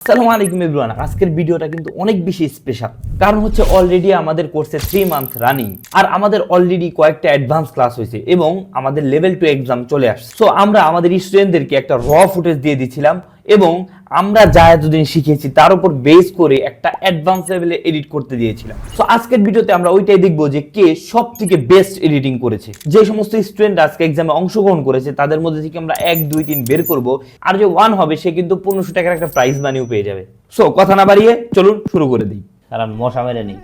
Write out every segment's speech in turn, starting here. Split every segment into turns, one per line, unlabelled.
আসসালামু আলাইকুম এভরিওয়ান। আজকের ভিডিওটা কিন্তু অনেক বেশি স্পেশাল, কারণ হচ্ছে অলরেডি আমাদের কোর্সে 3 মান্থ রানিং, আর আমাদের অলরেডি কয়েকটা অ্যাডভান্স ক্লাস হয়েছে এবং আমাদের লেভেল 2 এক্সাম চলে আসছে। সো আমরা আমাদের স্টুডেন্টদেরকে একটা র ফুটেজ দিয়ে দিচ্ছিলাম এবং আমরা যা এতদিন শিখেছি তার উপর বেস করে একটা অ্যাডভান্স লেভেলে এডিট করতে দিয়েছিলাম। সো আজকের ভিডিওতে আমরা ওইটাই দেখবো যে কে সব থেকে বেস্ট এডিটিং করেছে। যে সমস্ত স্টুডেন্ট আজকে এক্সামে অংশগ্রহণ করেছে তাদের মধ্যে থেকে আমরা 1 2 3 বের করব, আর যে 1 হবে সে কিন্তু 1500 টাকার একটা প্রাইজ মানিও পেয়ে যাবে। সো কথা না বাড়িয়ে চলুন শুরু করে দিই।
কারণ মশা মেরে নেই,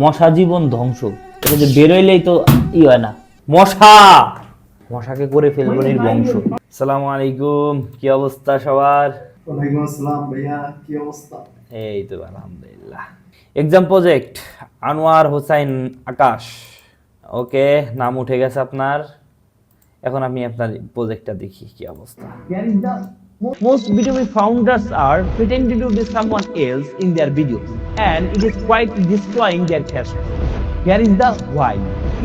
মশা জীবন ধ্বংস। এটা যে বেরোইলেই তো হয় না, মশাকে করে ফেলবো নির্বংশ।
আসসালামু আলাইকুম, কি অবস্থা সবার?
ওয়ালাইকুম আসসালাম ভাইয়া, কি অবস্থা?
এই তো আলহামদুলিল্লাহ। এক্সাম প্রজেক্ট আনোয়ার হোসাইন আকাশ, ওকে, নাম উঠে গেছে আপনার। এখন আমি আপনার প্রজেক্টটা দেখি কি অবস্থা।
Most video founders are pretending to be someone else in their videos, and it is quite destroying their cash flow. Here is the why.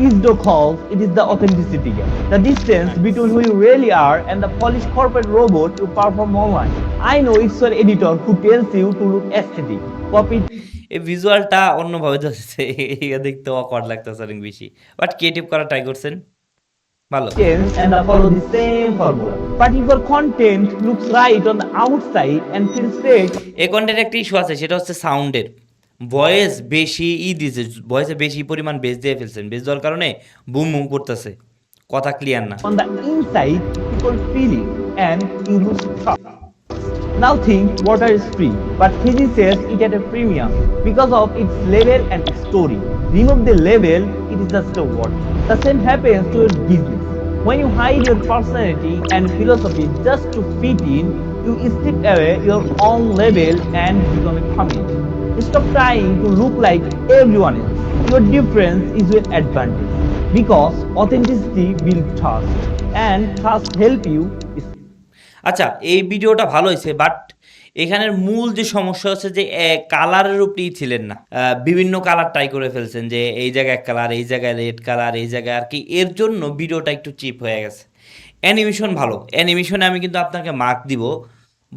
ISDO calls it is the authenticity gap. The distance between who you really are and the polished corporate robot you perform online. I know it's your editor who tells you to look aesthetic. Copy
এই ভিজুয়ালটা অন্যভাবে যাচ্ছে, এটা দেখতে awkward লাগতেছে অনেক বেশি, but creative করা try করছেন, ভালো।
and follow the same formula. But if your content looks right on the outside and feels fake,
এই কন্টেন্ট একটা ইস্যু আছে, সেটা হচ্ছে সাউন্ডের। ভয়েস বেশি দিয়েছে, ভয়েসে বেশি পরিমাণ বেস দিয়ে ফেলছেন, বেস দেওয়ার কারণে বুম বুম করতেছে, কথা ক্লিয়ার না।
on the inside, people feel it and you lose trust. Now think water is free, but Fiji says it at a premium because of its label and its story. Remove the label, it is just a word. The same happens to your business. When you hide your personality and philosophy just to fit in, you strip away your own label and become a community. Stop trying to look like everyone else. Your difference is your advantage because authenticity builds trust and trust help you.
আচ্ছা, এই ভিডিওটা ভালো হয়েছে, but এখানের মূল যে সমস্যা হচ্ছে যে কালারের উপরেই ছিলেন না, বিভিন্ন কালার ট্রাই করে ফেলছেন, যে এই জায়গায় এক কালার, এই জায়গায় রেড কালার, এই জায়গায় আর কি, এর জন্য ভিডিওটা একটু চিপ হয়ে গেছে। অ্যানিমেশন ভালো, অ্যানিমেশনে আমি কিন্তু আপনাকে মার্ক দিব,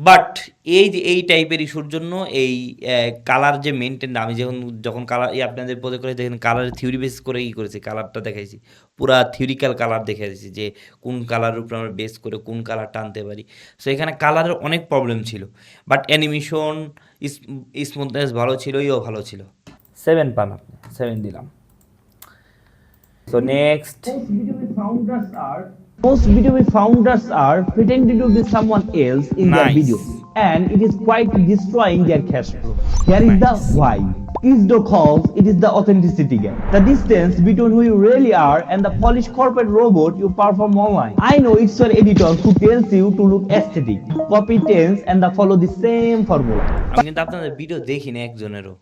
বাট এই যে এই টাইপের ইস্যুর জন্য এই কালার যে মেনটেন, আমি যখন কালার আপনাদের পদে করে দেখেন কালারের থিওরি বেস করে করেছি, কালারটা দেখাইছি, পুরা থিওরিক্যাল কালার দেখাইছি যে কোন কালারের উপর আমরা বেস করে কোন কালারটা আনতে পারি। সো এখানে কালারের অনেক প্রবলেম ছিল, বাট অ্যানিমেশন স্মুথনেস ভালো ছিল, ইও ভালো ছিল।
7 পান আপনি, 7 দিলাম। So next,
Most video founders are pretending to be someone else in their
Nice.
videos, and it is quite destroying their cash flow. Here is the why. ISDO calls it is the authenticity gap. The distance between who you really are and the polished corporate robot you perform online. I know it's your editor who tells you to look aesthetic, copy tense, and follow the same formula.
আমি কিন্তু আপনাদের video দেখিনি একজনেরও,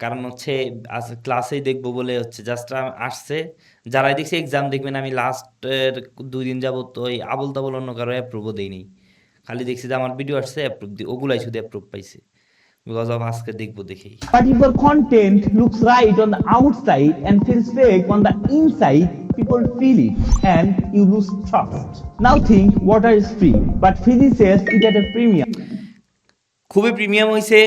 কারণ হচ্ছে আজ ক্লাসেই দেখবো বলে হচ্ছে জাস্ট আসছে, যারাই দেখছি এক্সাম দেখবেন। আমি লাস্টের 2 দিন যাবত ওই আবল তাবল অন্য কারো অ্যাপ্রুভও দেইনি, খালি দেখছি যে আমার ভিডিও আসছে অ্যাপ্রুভ দিই, ওগুলাই শুধু অ্যাপ্রুভ পাইছে, বিকজ অফ আজকে দেখবো দেখেই।
But if your content looks right on the outside and feels fake on the inside, people feel it and you lose trust. Now think water is free, but Fiji says it at a premium.
খুবই premium হয়েছে।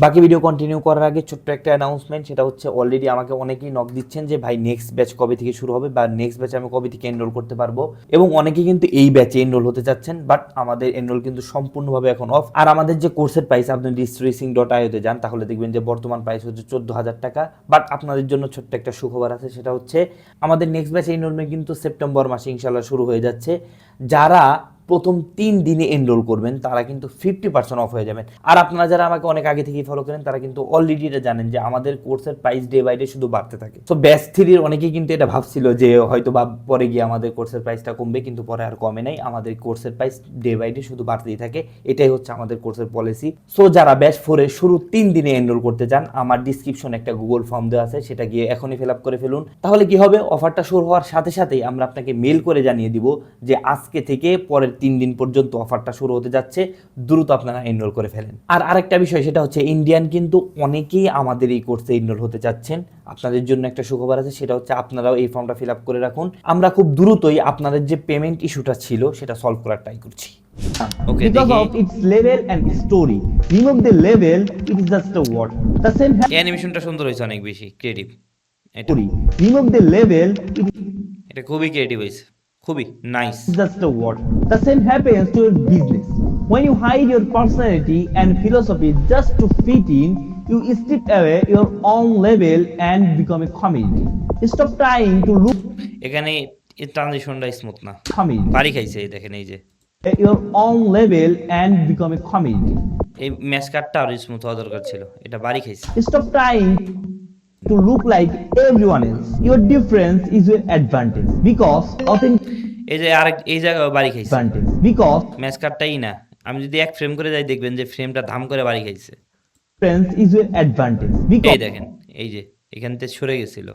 বাকি video continue করার আগে ছোট্ট একটা announcement, সেটা হচ্ছে already আমাকে অনেকেই নক দিচ্ছেন যে ভাই নেক্সট ব্যাচ কবে থেকে শুরু হবে বা নেক্সট ব্যাচে আমি কবে থেকে এনরোল করতে পারবো, এবং অনেকেই কিন্তু এই ব্যাচে এনরোল হতে চাচ্ছেন, বাট আমাদের এনরোল কিন্তু সম্পূর্ণভাবে এখন অফ। আর আমাদের যে কোর্সের প্রাইস, আপনি distressing.io তে যান তাহলে দেখবেন যে বর্তমান প্রাইস হচ্ছে 14,000 টাকা। বাট আপনাদের জন্য ছোট্ট একটা সুখবর আছে, সেটা হচ্ছে আমাদের নেক্সট ব্যাচে এনরোলমেন্ট কিন্তু সেপ্টেম্বর মাসে ইনশাল্লাহ শুরু হয়ে যাচ্ছে। যারা প্রথম 3 দিনে এনরোল করবেন তারা কিন্তু 50% অফ হয়ে যাবেন। আর আপনারা যারা আমাকে অনেক আগে থেকেই ফলো করেন তারা কিন্তু অলরেডি এটা জানেন যে আমাদের কোর্সের প্রাইস ডে বাই ডে শুধু বাড়তে থাকে। সো ব্যাচ 3 অনেকেই কিন্তু এটা ভাবছিল যে হয়তো বা পরে গিয়ে আমাদের কোর্সের প্রাইসটা কমবে, কিন্তু পরে আর কমে নাই, আমাদের কোর্সের প্রাইস ডে বাই ডে শুধু বাড়তেই থাকে, এটাই হচ্ছে আমাদের কোর্সের পলিসি। সো যারা ব্যাচ 4 এর শুরু 3 দিনে এনরোল করতে চান, আমার ডিসক্রিপশনে একটা গুগল ফর্ম দেওয়া আছে, সেটা গিয়ে এখনই ফিল আপ করে ফেলুন। তাহলে কি হবে, অফারটা শুরু হওয়ার সাথে সাথেই আমরা আপনাকে মেল করে জানিয়ে দিব যে আজকে থেকে পরের 3 দিন পর্যন্ত অফারটা শুরু হতে যাচ্ছে, দ্রুত আপনারা এনরোল করে ফেলেন। আর আরেকটা বিষয়, সেটা হচ্ছে ইন্ডিয়ান কিন্তু অনেকেই আমাদের এই কোর্সে এনরোল হতে যাচ্ছেন। আপনাদের জন্য একটা সুখবর আছে, সেটা হচ্ছে আপনারাও এই ফর্মটা ফিল আপ করে রাখুন। আমরা খুব দ্রুতই আপনাদের যে পেমেন্ট ইস্যুটা ছিল সেটা সলভ করার ট্রাই করছি।
Okay,
because
দেখি।
of its level and story. Remove the level, it is just a word. The same
এই অ্যানিমেশনটা সুন্দর হয়েছে, অনেক বেশি ক্রিয়েটিভ। এটা
story. Remove the level, it
এটা খুবই ক্রিয়েটিভ হয়েছে, খুবই nice.
is just a word. The same happens to your business. When you hide your personality and philosophy just to fit in, you strip away your own level and become a community. Stop trying to look
এখানে ট্রানজিশনটা smooth না,
community.
বাড়ি খাইছে এই দেখেন, এই যে
Your own level and become a community.
এই match কার্ডটা আর স্মুথ হওয়া দরকার ছিল, এটা বাড়ি খাইছে।
Stop trying to look like everyone else. Your difference is your advantage because authentic
এই যে আরেক এই জায়গায় বাড়ি খাইছে,
advantage because
ম্যাচ কার্ডটাই না। আমি যদি এক ফ্রেম করে যাই দেখবেন যে ফ্রেমটা ধাম করে বাড়ি খাইছে।
difference is your advantage
এই
because
দেখেন, এই যে এখান থেকে সরে গেছিল।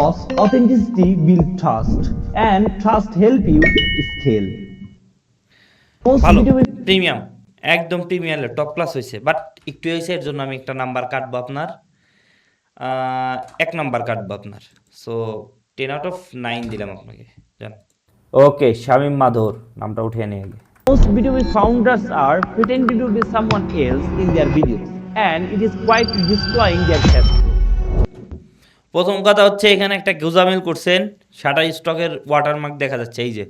authenticity build trust and trust help you scale. Most
ভালো,
beautiful
প্রিমিয়াম, একদম প্রিমিয়াম টপ ক্লাস হয়েছে, বাট একটু হয়েছে, এর জন্য আমি একটা নাম্বার কাটবো আপনার, 1 নাম্বার কাটবো আপনার। সো 10/9 দিলাম আপনাকে, জান।
ওকে, শামীম মাধুর নামটা উঠিয়ে নিয়ে আগে।
most beautiful founders are pretending to be someone else in their videos and it is quite destroying their cash flow.
প্রথম কথা হচ্ছে এখানে একটা গোজামিল করছেন, শাটার স্টকের ওয়াটারমার্ক দেখা যাচ্ছে, এই যে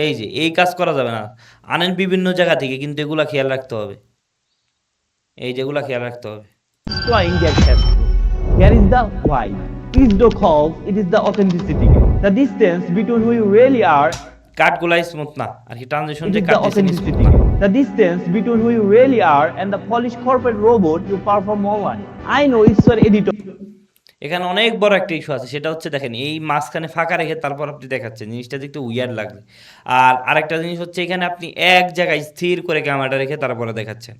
এই যে এই কাজ করা যাবে না, আনেন বিভিন্ন জায়গা থেকে, কিন্তু এগুলা খেয়াল রাখতে হবে, এই যেগুলা খেয়াল রাখতে হবে।
Destroying their cash flow. Here is the why. Isdo calls it is the authenticity gap. The distance between who you really are,
কাটগুলাই স্মুথ না, আর কি ট্রানজিশন
it
যে
is
কাট
the
দিয়েছেন স্মুথ
authenticity
না।
gap. The distance between who you really are and the polished corporate robot you perform online. I know it's your editor.
এখানে অনেক বড় একটা ইস্যু আছে, সেটা হচ্ছে দেখেন এই মাঝখানে ফাঁকা রেখে তারপর আপনি দেখাচ্ছেন, জিনিসটা দেখতে উইয়ার্ড লাগবে। আর আরেকটা জিনিস হচ্ছে এখানে আপনি এক জায়গায় স্থির করে ক্যামেরাটা রেখে তারপরে দেখাচ্ছেন,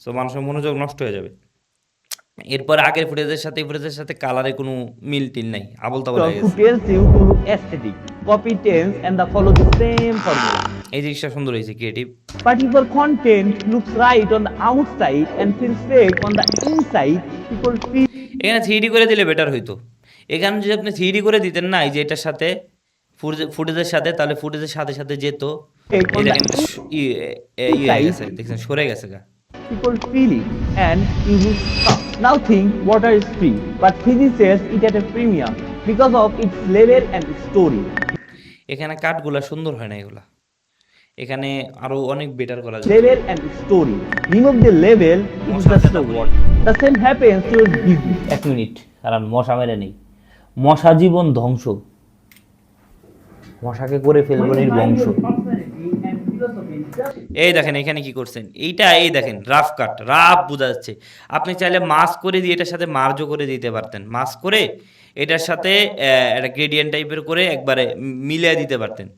সো মানুষের মনোযোগ নষ্ট হয়ে যাবে। এরপর আগের ফুটেজের সাথে এই ফুটেজের সাথে কালারে কোনো মিল টিল নাই, আবল তাবল হয়ে
Who
গেছে।
tells you to look aesthetic, copy tense and the follow the same formula.
এই জিনিসটা সুন্দর হয়েছে, creative.
But if your content looks right on the outside and feels fake on the inside, people feel
এখানে 3D করে দিলে better হইতো। এখানে যদি আপনি 3D করে দিতেন না এই যে এটার সাথে ফুটেজের সাথে, তাহলে ফুটেজের সাথে সাথে যেত। এই দেখেন হয়ে গেছে, দেখছেন সরে গেছে গা।
people feel it and you lose trust. Now think water is free, but physics says it at a premium because of its level and its story.
এখানে কাটগুলা সুন্দর হয় না, এগুলা এখানে আরো অনেক বেটার করা যায়।
Level and its story. Remove the level, it is just a word. The same happens to your business.
1 minute, কারণ মশা মেরে নেই, মশা জীবন ধ্বংস, মশাকে করে ফেলবো নির্বংশ।
এই দেখেন এখানে কি করছেন, এইটা এই দেখেন রাফ কাট, রাফ বোঝা যাচ্ছে। আপনি চাইলে মাস্ক করে দিয়ে এটার সাথে মার্জও করে দিতে পারতেন, মাস্ক করে এটার সাথে একটা গ্রেডিয়েন্ট টাইপের করে একবারে মিলিয়ে দিতে পারতেন।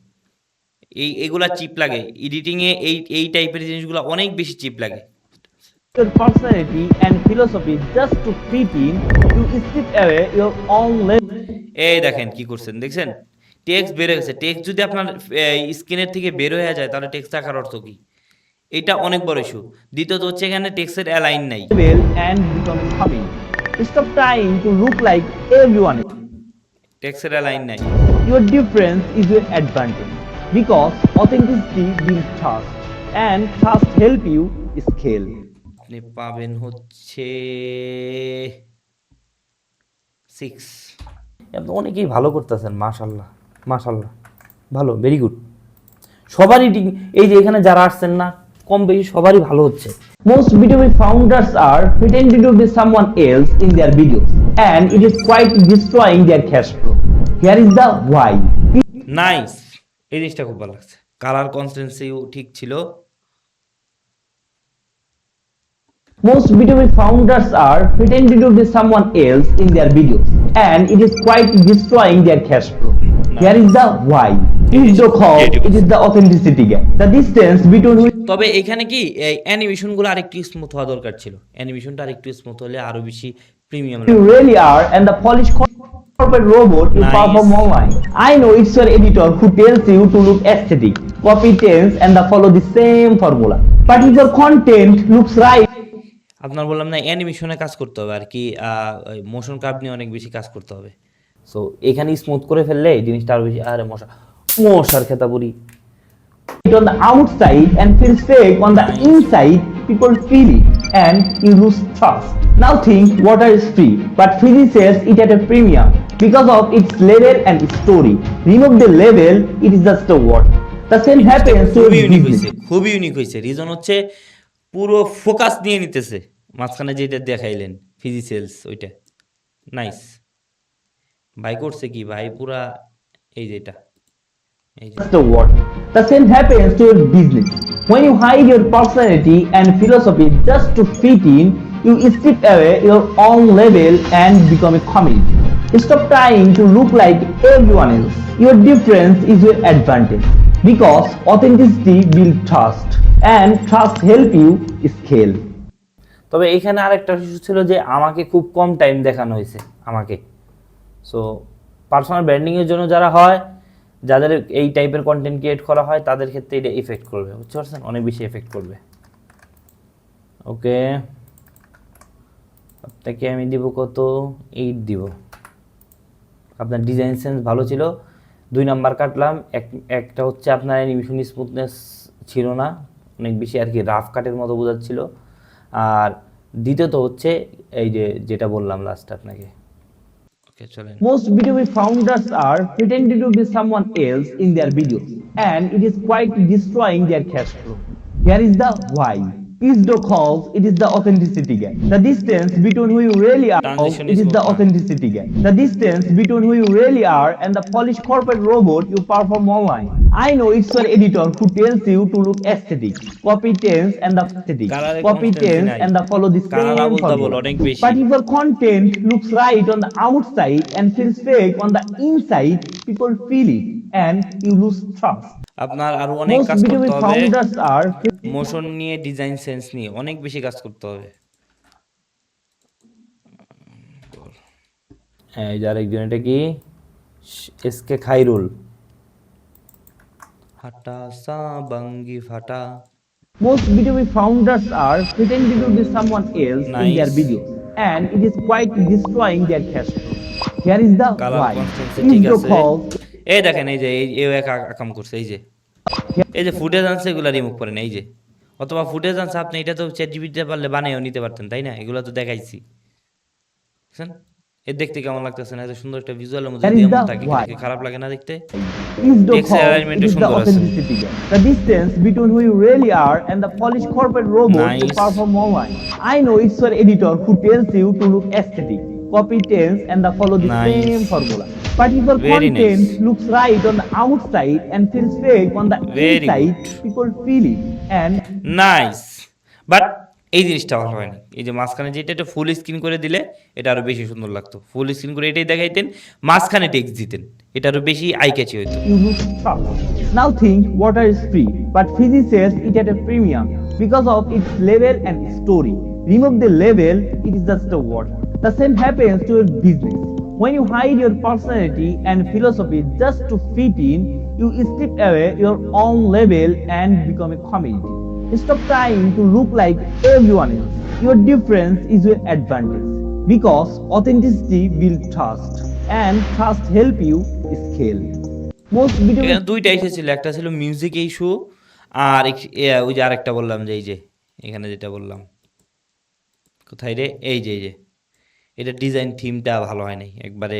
এগুলা চিপ লাগে এডিটিংয়ে, এই টাইপের জিনিসগুলো অনেক বেশি চিপ লাগে।
Your personality and philosophy just to fit in, you strip away your own level.
এই দেখেন কি করছেন, দেখছেন টেক্সট বের হয়ে গেছে। টেক্সট যদি আপনার স্ক্রিনের থেকে বের হয়ে যায় তাহলে টেক্সট থাকার অর্থ কি? এটা অনেক বড় ইস্যু। দ্বিতীয়ত হচ্ছে এখানে টেক্সটের অ্যালাইন নাই,
And become coming. Stop trying to look like everyone else.
টেক্সটের অ্যালাইন নাই।
Your difference is your advantage because authenticity builds trust and trust help you scale.
আপনি পাবেন হচ্ছে 6।
আপনি অনেকেই ভালো করতেছেন, মাশাল্লাহ মাশাল্লাহ, ভালো, ভেরি গুড। সবারই এই যে এখানে যারা আসছেন না, কম বেশি সবারই ভালো হচ্ছে।
Most beautiful founders are pretending to be someone else in their videos and it is quite destroying their cash flow. Here is the why.
Nice, এই জিনিসটা খুব ভালো লাগছে। কালার কনসিস্টেন্সিও ঠিক ছিল।
Most beautiful founders are pretending to be someone else in their videos and it is quite destroying their cash flow. Here is the why. Isdo calls it is the authenticity gap. The distance between who
তবে এখানে কি এই অ্যানিমেশনগুলো আরেকটু smooth হওয়া দরকার ছিল, অ্যানিমেশনটা আরেকটু smooth হলে আরো বেশি premium
you really are and the polished corporate robot you
Nice.
perform online. I know it's your editor who tells you to look aesthetic, copy tense and the follow the same formula. But if your content looks right,
আপনার বললাম না অ্যানিমেশনে কাজ করতে হবে আর কি, motion curve নিয়ে অনেক বেশি কাজ করতে হবে।
সো এখানে স্মুথ করে ফেললে এই জিনিসটা আরো বেশি। আরে মশার খেতা বুড়ি,
it on the outside and feels fake on the inside, people feel it and you lose trust. Now think water is free, but Fiji sells it at a premium because of its label and its story. Remove the label, it is just a word. The same happens to
খুবই
your
unique
business.
হয়েছে, খুবই unique হয়েছে। Reason হচ্ছে পুরো focus নিয়ে নিতেছে, মাঝখানে যেটা দেখাইলেন ফিজি সেলস ওইটা নাইস। ভাই করছে কি ভাই পুরা এই যেটা এই যে
Just a word. The same happens to your business. When you hide your personality and philosophy just to fit in, you strip away your own label and become a community. Stop trying to look like everyone else. Your difference is your advantage because authenticity builds trust and trust help you scale.
তবে এখানে আরেকটা issue ছিল যে আমাকে খুব কম time দেখানো হয়েছে আমাকে। সো পার্সোনাল ব্র্যান্ডিংয়ের জন্য যারা হয়, যাদের এই টাইপের কন্টেন্ট ক্রিয়েট করা হয়, তাদের ক্ষেত্রে এটা এফেক্ট করবে, বুঝতে পারছেন, অনেক বেশি এফেক্ট করবে। ওকে, আপনাকে আমি দিব কত, 8 দিব। আপনার ডিজাইন সেন্স ভালো ছিল, 2 নাম্বার কাটলাম। একটা হচ্ছে আপনার অ্যানিমেশন স্মুথনেস ছিল না, অনেক বেশি আর কি রাফ কাটের মতো বোঝাচ্ছিল। আর দ্বিতীয়ত হচ্ছে এই যে যেটা বললাম লাস্ট আপনাকে।
ওকে চলেন।
Most B2B founders are pretending to be someone else in their videos, and it is quite destroying their cash flow. Here is the why. Isdo calls it is the authenticity gap. The distance between who you really are,
Transition
it
is
is the
not-
authenticity gap. The distance between who you really are and the polished corporate robot you perform online. I know it's your editor who tells you to look aesthetic, copy tense and the aesthetic,
Color
copy
consistency
tense
নাই।
and the follow the
Color
same
বলতে বল
formula.
অনেক বেশি।
But if your content looks right on the outside and feels fake on the inside, people feel it and you lose trust.
আপনার আরো অনেক
Most
কাজ
B2B
করতে হবে,
founders are
motion নিয়ে, ডিজাইন সেন্স নিয়ে অনেক বেশি কাজ করতে হবে।
হ্যাঁ, এই যে আরেকজন, এটা কি এসকে খাইরুল।
হাটা সা বাঙ্গি ফাটা।
most B2B founders are pretending to be someone else in their
Nice.
videos, and it is quite destroying their cash flow. Here is the
colour
why.
Consistency ঠিক
Isdo
আছে।
calls
এই দেখেন এই যে এই এক আকাম করছে, এই যে ফুটেজ আনছে এগুলা রিমুভ করেন, এই যে অথবা ফুটেজ আনছে আপনি, এটা তো চ্যাট জিপিটিতে পারলে বানিয়েও নিতে পারতেন, তাই না? এগুলো তো দেখাইছি, বুঝছেন? এর দেখতে কেমন লাগতেছে না? এত সুন্দর একটা ভিজুয়ালের মধ্যে
That
যদি
is
এমন
the
থাকে,
why.
দেখে খারাপ লাগে না দেখতে?
Isdo
Text
calls
alignment
it
O
is the
সুন্দর আছে।
authenticity gap. The distance between who you really are and the polished corporate robot you
Nice.
perform online. I know it's your editor who tells you to look aesthetic, copy tense and the follow the
Nice.
same formula. But if your
Very
content
nice.
looks right on the outside and feels fake on the
Very
inside, people feel it and
nice, but এই জিনিসটা ভালো হয়নি। এই যে মাঝখানে যেটা, এটা full screen করে দিলে এটা আরো বেশি সুন্দর লাগতো। ফুল স্ক্রিন করে এটাই দেখাইতেন, মাঝখানে টেক্সট দিতেন, এটা আরো বেশি আই ক্যাচি হইতো।
you lose trust. Now think water is free, but Fiji sells it at a premium because of its label and story. Remove the label, it is just a word. The same happens to your business. When you hide your personality and philosophy just to fit in, you strip away your own label and become a community. Stop trying to look like everyone else. Your difference is your advantage because authenticity builds trust and trust help you scale. Most B2B
এখানে দুইটা issue ছিল, একটা ছিল music issue, আর ওই যে আরেকটা বললাম যে এই যে এখানে যেটা বললাম, কোথায় রে, এই যে এটা ডিজাইন থিমটা ভালো হয় নাই, একবারে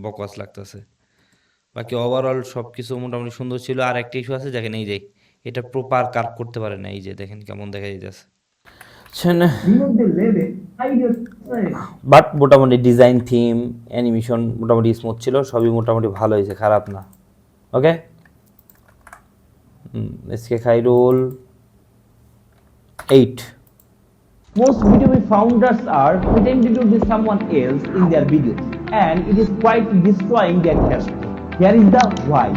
বকওয়াস লাগতেছে। বাকি ওভারঅল সব কিছু মোটামুটি সুন্দর ছিল। আর একটা ইস্যু আছে, দেখেন এই যে এটা প্রপার কার্ভ করতে পারে না, এই যে দেখেন কেমন দেখা যাচ্ছে।
remove the label, hide your personality.
But মোটামুটি ডিজাইন, থিম, অ্যানিমেশন মোটামুটি স্মুথ ছিল, সবই মোটামুটি ভালো হয়েছে, খারাপ না। ওকে, SK Khairul 8।
Most B2B founders are pretending to be someone else in their videos, and it is quite destroying their cash flow. Here is the why.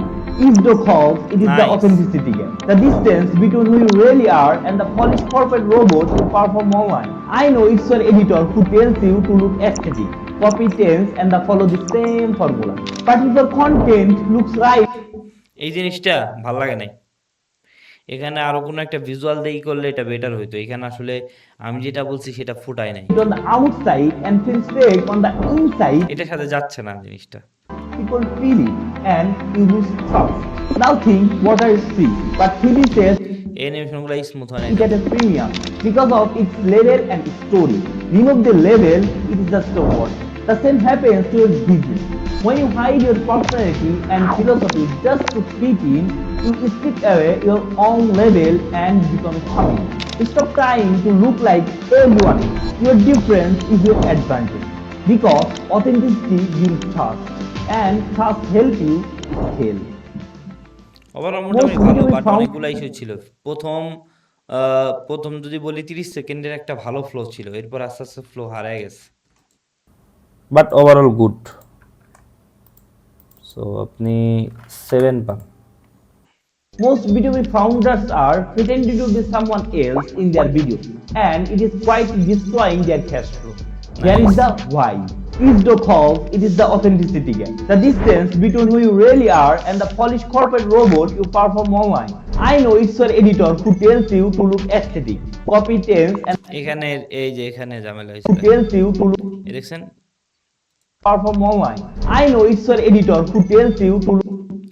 Isdo calls it is the
Nice.
authenticity gap. The distance between who you really are and the polished corporate robot you perform online. I know it's your editor who tells you to look aesthetic, copy tense and the follow the same formula. But if your content looks right
এই জিনিসটা ভালো লাগে নাই। এখানে আরো কোনো একটা visual দেই করলে এটা বেটার হইতো। এখানে আসলে আমি যেটা বলছি সেটা ফুটায় নাই,
on the outside and feels fake on the inside,
এটার সাথে যাচ্ছে না জিনিসটা।
people feel it and you lose trust. Now think water is free, but Phoebe says
এই অ্যানিমেশনগুলো স্মুথ হয় না
it at a premium because of its level and story. Remove the level, it is just a word. The same happens to your business. When you hide your personality and philosophy just to fit in, you strip away your own level and become coming. Stop trying to look like everyone else. Your difference is your advantage because authenticity builds trust and trust helps you scale.
Overall মোটামুটি
Most
ভালো,
video
but
we found-
অনেকগুলো issue ছিল। প্রথম যদি বলি 30 সেকেন্ডের একটা ভালো ফ্লো ছিল, এরপর আস্তে আস্তে ফ্লো হারায় গেছে।
But overall good. সো আপনি 7 পান।
Most B2B founders are pretending to be someone else in their videos, and it is quite destroying their cash flow. Here is the why. ISDO calls it is the authenticity gap. The distance between who you really are and the polished corporate robot you perform online. I know it's your editor who tells you to look aesthetic, copy tense, and
এখানে এই যে এখানে ঝামেলা
who
হয়েছিল,
tells you to look
এই দেখছেন,
perform online. I know it's your editor who tells you to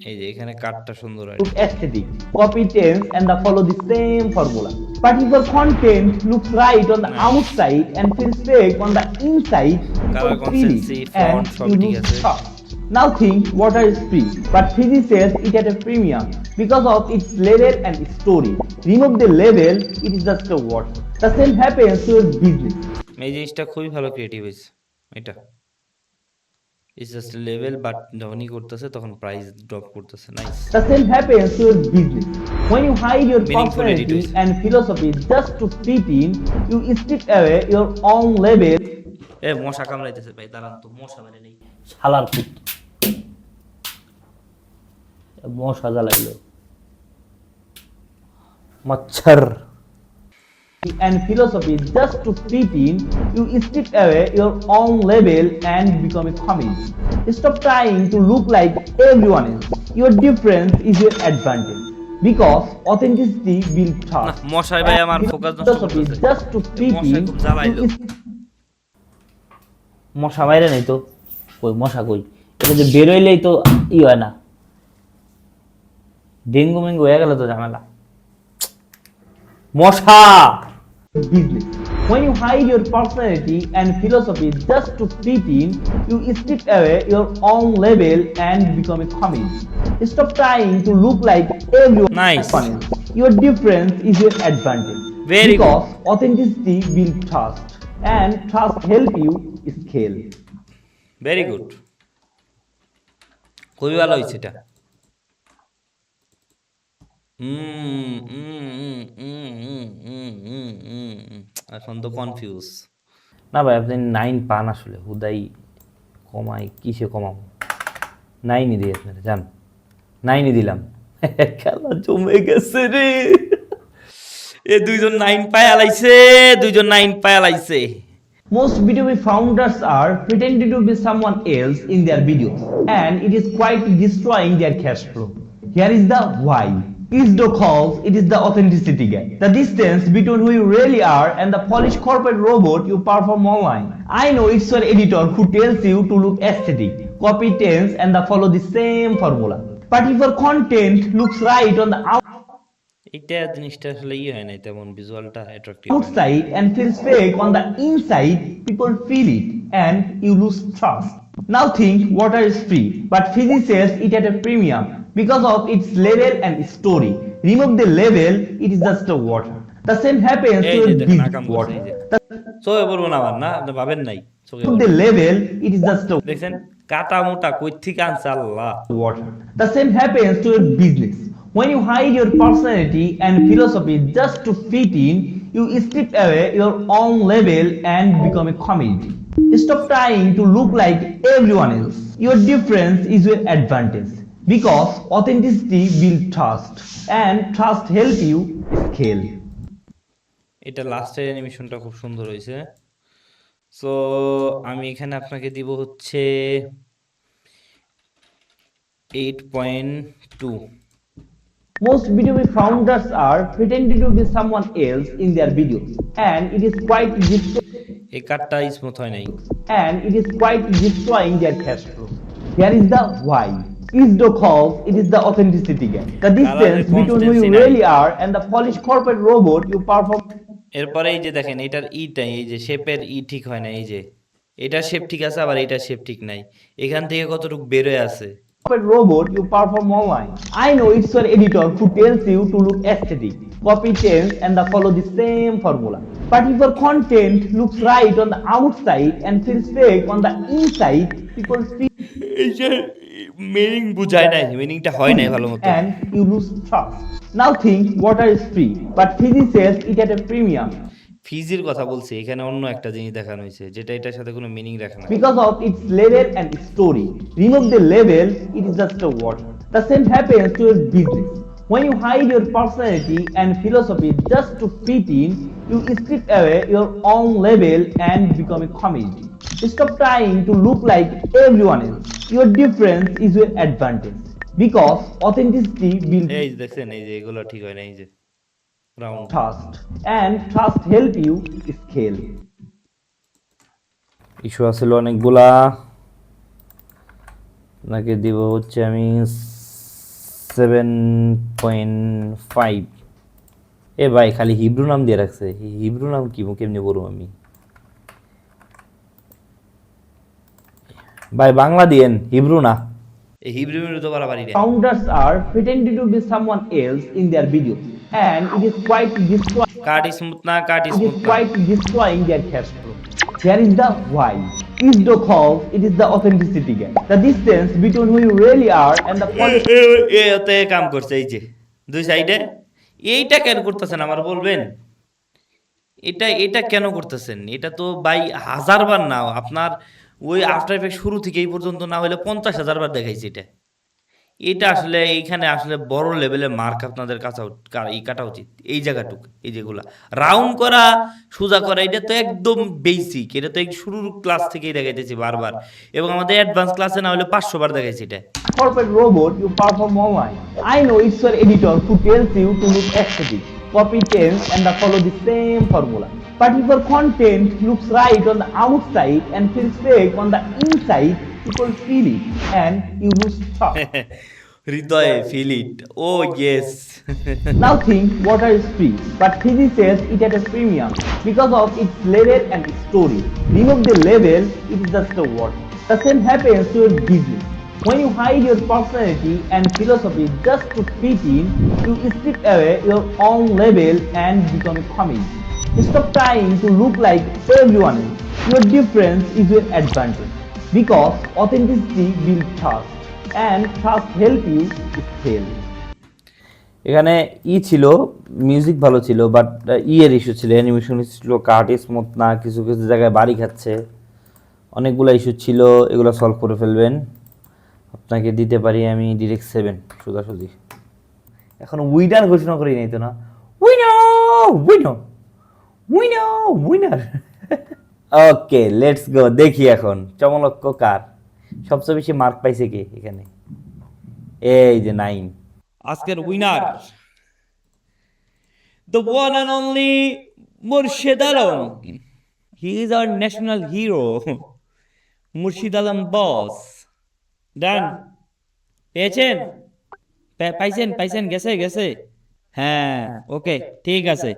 এই যে এখানে কাটটা সুন্দর হয়।
look aesthetic, copy tense, and follow the same formula. But if your content looks right on the outside and feels fake on the inside,
Color
people feel
consistency,
it and
font, সব
you
ঠিক
lose
আছে।
trust. Now think water is free, but Fiji says it at a premium because of its level and story. Remove the level, it is just a water. The same happens to your business.
এই জিনিসটা খুবই ভালো creative হয়েছে। এটা it's just level, but যখনই করতেছে তখন price drop করতেছে। Nice.
The same happens to your business. When you hide your
Meaningful
personality
editors.
and philosophy just to fit in, you strip away your own level.
এ মশা কামড়াইতেছে ভাই, দাঁড়ান তো, মশা মেরে নেই।
শালার পুত মশা জ্বালাইলো
মচ্ছর।
And philosophy just to fit in, you strip away your own level and become a comedy. Stop trying to look like everyone else. Your difference is your advantage because authenticity builds
না,
trust.
মশাই ভাই আমার
And
focus নষ্ট
philosophy
করতেছে।
just to fit
মশাই
in,
খুব জ্বালাইলো।
you
মশা বাইরে নেই তো, কই মশা কই, এটা যে বেরোইলেই তো ই হয় না, ডেঙ্গু মেঙ্গু হয়ে গেল তো ঝামেলা। মশা
business. When you hide your personality and philosophy just to fit in, you strip away your own level and become a comedy. Stop trying to look like everyone
Nice.
else. Your difference is your advantage
Very
because authenticity builds trust and trust help you scale.
Very good, খুবই ভালো হয়েছে এটা। এখন তো confuse.
না ভাই আপনি 9 পান আসলে, হুদাই কমাই কিসে কমাবো? 9ই দিয়ে আপনার যান, 9ই দিলাম। খেলা জমে গেছে রে।
এ দুইজন 9 পায় আলাইছে, দুইজন 9 পায় আলাইছে।
Most B2B founders are pretending to be someone else in their videos, and it is quite destroying their cash flow. Here is the why. ISDO calls it is the authenticity gap. The distance between who you really are and the polished corporate robot you perform online. I know it's your editor who tells you to look aesthetic, copy tense, and follow the same formula. But if your content looks right on the
এইটা জিনিসটা আসলে ই হয় নাই তেমন, ভিজুয়ালটা attractive.
outside and feels fake on the inside, people feel it and you lose trust. Now think water is free, but Fiji says it at a premium because of its level and story. Remove the level, it is just a water. The same happens to
এই
your
যে দেখেন
business
আকাম করছে,
water.
এই যে চোখে পড়বো না আমার, না আপনি ভাবেন নাই চোখে
Remove
পড়বো।
the level, it is just a
দেখছেন কাটা মোটা কই থেকে আনছে আল্লাহ।
water. The same happens to your business. When you hide your personality and philosophy just to fit in, you strip away your own level and become a comedy. Stop trying to look like everyone else. Your difference is your advantage because authenticity builds trust and trust help you scale.
এটা লাস্টের অ্যানিমেশনটা খুব সুন্দর হয়েছে। So আমি এখানে আপনাকে দিব হচ্ছে 8.2।
Most B2B founders are pretending to be someone else in their videos, and it is quite
এই কাটটা স্মুথ হয় নাই।
destroying their cash flow. Here is the why. Is because it is the authenticity gap. The distance between who
constancy
you
নাই।
really are and the polished corporate robot you perform.
এরপরে এই যে দেখেন এটার ইটাই এই যে শেপের ঠিক হয় না, এই যে এটার শেপ ঠিক আছে আবার এটার শেপ ঠিক নাই, এখান থেকে কতটুকু বেরোয় আছে।
Corporate robot you perform online. I know it's your editor who tells you to look aesthetic, copy, change, and follow the same formula. But if your content looks right on the outside and feels fake on the inside, people feel
এই যে meaning বুঝায় নাই, মিনিংটা হয় নাই ভালো মতো।
and you lose trust. Now think water is free, but Fiji sells it at a premium.
ফিজির কথা বলছি, এখানে অন্য একটা জিনিস দেখানো হয়েছে যেটা এটার সাথে কোনো মিনিং রাখে না।
Because of its label and story. Remove the label, it is just a water. The same happens to your business. When you hide your personality and philosophy just to fit in, you strip away your own label and become a comedy. Stop trying to look like everyone else. Your difference is your advantage. Because authenticity builds
এই যে দেখছেন এই যে এগুলো ঠিক হয় না, এই যে round.
trust, and trust help you scale.
Issue আছিল অনেকগুলা, আপনাকে দিব হচ্ছে আমি 7.5। এ ভাই খালি হিব্রু নাম দিয়ে রাখছে, হিব্রু নাম কি কেমনি বলবো আমি ভাই, বাংলা দিয়েন, হিব্রু না।
এই হিব্রু মিব্রু তো বাড়াবাড়ি না।
Founders are pretending to be someone else in their videos, and it is quite destroying.
Cut smooth না, কাট
It
স্মুথ
is
না।
quite destroying their cash flow. Here is the why. Is because it is the authenticity gap. The distance between who you really are and the polished.
এতে কাম করছে এই যে দুই সাইডে। এইটা কেন করতেছেন আমার বলবেন? এটা এটা কেন করতেছেন? এটা তো ভাই 1000 বার না, আপনার ওই আফটার এফেক্ট শুরু থেকে এই পর্যন্ত না হলে 50,000 বার দেখাইছে এটা। এটা আসলে এইখানে আসলে বড় লেভেলের মার্ক আপনাদের কাছে কাটা উচিত। এই জায়গাটুক, এই যেগুলা রাউন্ড করা, সোজা করা, এটা তো একদম বেসিক। এটা তো এই শুরুর ক্লাস থেকেই দেখাইতেছি বারবার, এবং আমাদের অ্যাডভান্স ক্লাসে না হলে 500 বার দেখাইছি এটা।
Corporate robot you perform online. I know it's your editor who tells you to look aesthetic, copy, change, and follow the same formula. But if your content looks right on the outside and feels fake on the inside, people feel it and you lose trust.
হৃদয়ে feel it, oh yes.
Now think water is free, but Fiji sells it at a premium because of its label and story. Remove the label, it is just a water. The same happens to your business. When you hide your personality and philosophy just to fit in, you strip away your own label and become a comedy. Stop trying to look like everyone else. Your difference is your advantage. Because authenticity builds trust, and trust help you scale.
এখানে ছিল music ভালো ছিল, but এর issue ছিল, animation issue ছিল, কাট smooth না, কিছু কিছু জায়গায় বাড়ি খাচ্ছে, অনেকগুলো ইস্যু ছিল। এগুলো সলভ করে ফেলবেন। আপনাকে দিতে পারি আমি ডিরেক্ট 7 সোজাসুজি। এখন উইনার ঘোষণা করি নাই তো না, winner winner winner winner. Okay let's go, দেখি এখন চমলক্ষ কার সবচেয়ে বেশি মার্ক পাইছে কে এখানে। এই যে 9।
আজকের winner the one and only মুর্শিদ Alam. He is our national hero, মুর্শিদ আলম বস। ডান, পেয়েছেন? পাইছেন পাইছেন, গেছে গেছে। হ্যাঁ ওকে ঠিক আছে।